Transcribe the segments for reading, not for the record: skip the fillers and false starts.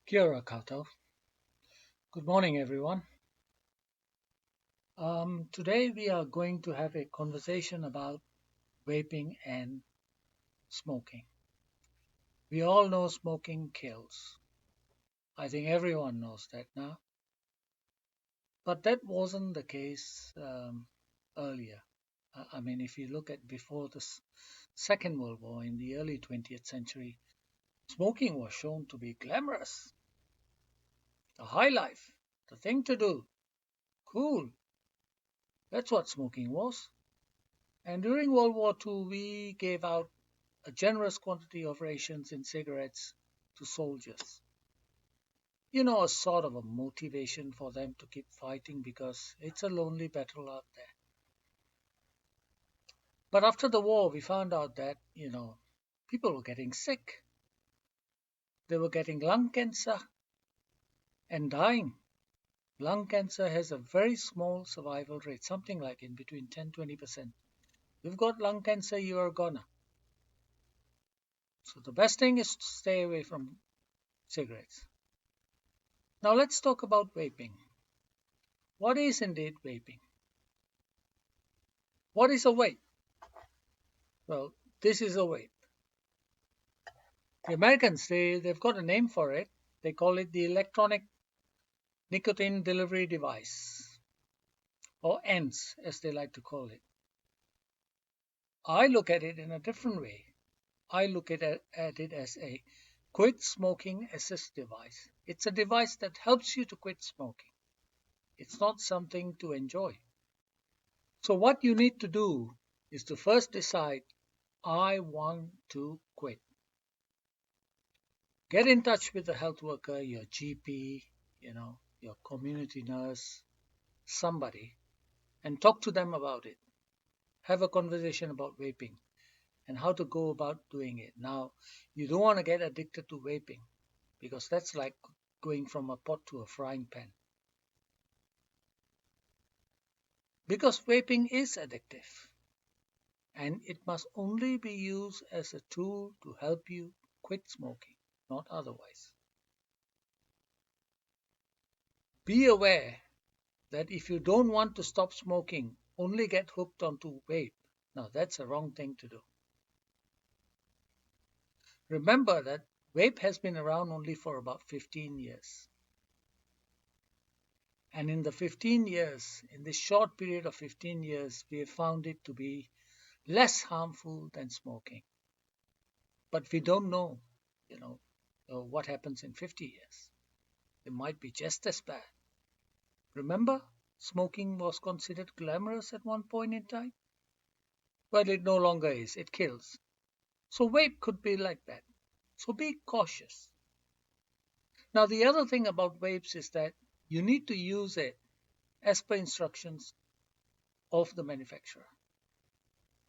Kia ora koutou. Good morning, everyone. Today we are going to have a conversation about vaping and smoking. We all know smoking kills. I think everyone knows that now. But that wasn't the case earlier. I mean, if you look at before the Second World War in the early 20th century, smoking was shown to be glamorous, the high life, the thing to do, cool. That's what smoking was. And during World War II, we gave out a generous quantity of rations in cigarettes to soldiers. A sort of a motivation for them to keep fighting because it's a lonely battle out there. But after the war, we found out that, people were getting sick. They were getting lung cancer and dying. Lung cancer has a very small survival rate, something like in between 10-20%. You've got lung cancer, you are gonna. So the best thing is to stay away from cigarettes. Now let's talk about vaping. What is indeed vaping? What is a vape? Well, this is a vape. The Americans, they've got a name for it. They call it the electronic nicotine delivery device, or ENDS, as they like to call it. I look at it in a different way. I look at it as a quit smoking assist device. It's a device that helps you to quit smoking. It's not something to enjoy. So what you need to do is to first decide, I want to quit. Get in touch with the health worker, your GP, your community nurse, somebody, and talk to them about it. Have a conversation about vaping and how to go about doing it. Now, you don't want to get addicted to vaping because that's like going from a pot to a frying pan. Because vaping is addictive and it must only be used as a tool to help you quit smoking, not otherwise. Be aware that if you don't want to stop smoking, only get hooked onto vape. Now, that's a wrong thing to do. Remember that vape has been around only for about 15 years. And in the 15 years, in this short period of 15 years, we have found it to be less harmful than smoking. But we don't know, what happens in 50 years. It might be just as bad. Remember, smoking was considered glamorous at one point in time? Well, it no longer is. It kills. So vape could be like that. So be cautious. Now, the other thing about vapes is that you need to use it as per instructions of the manufacturer.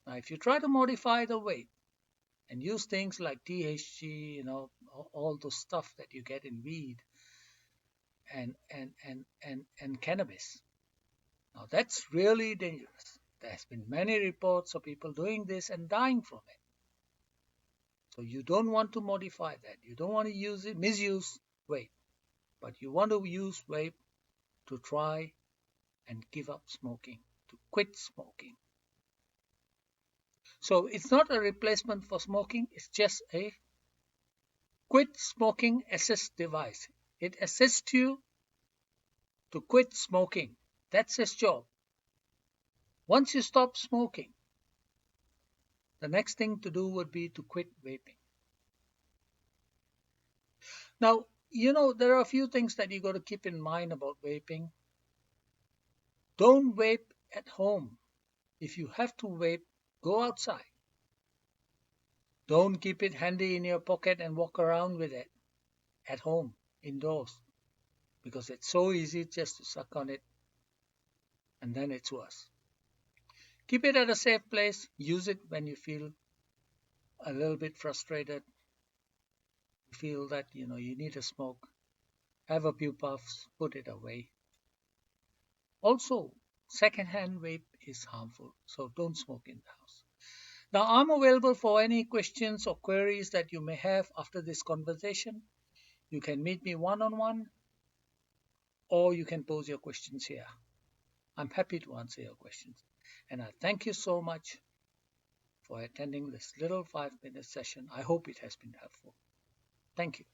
Now, if you try to modify the vape and use things like THC, all the stuff that you get in weed and cannabis, now that's really dangerous. There has been many reports of people doing this and dying from it. So you don't want to modify that. You don't want to misuse vape, but you want to use vape to try and give up smoking, to quit smoking. So it's not a replacement for smoking, it's just a quit smoking assist device. It assists you to quit smoking. That's its job. Once you stop smoking, the next thing to do would be to quit vaping. Now, there are a few things that you got to keep in mind about vaping. Don't vape at home. If you have to vape, go outside. Don't keep it handy in your pocket and walk around with it at home, indoors, because it's so easy just to suck on it and then it's worse. Keep it at a safe place. Use it when you feel a little bit frustrated. You feel that, you need a smoke. Have a few puffs, put it away. Also, secondhand vape is harmful, so don't smoke in the house. Now, I'm available for any questions or queries that you may have after this conversation. You can meet me one-on-one, or you can pose your questions here. I'm happy to answer your questions. And I thank you so much for attending this little 5-minute session. I hope it has been helpful. Thank you.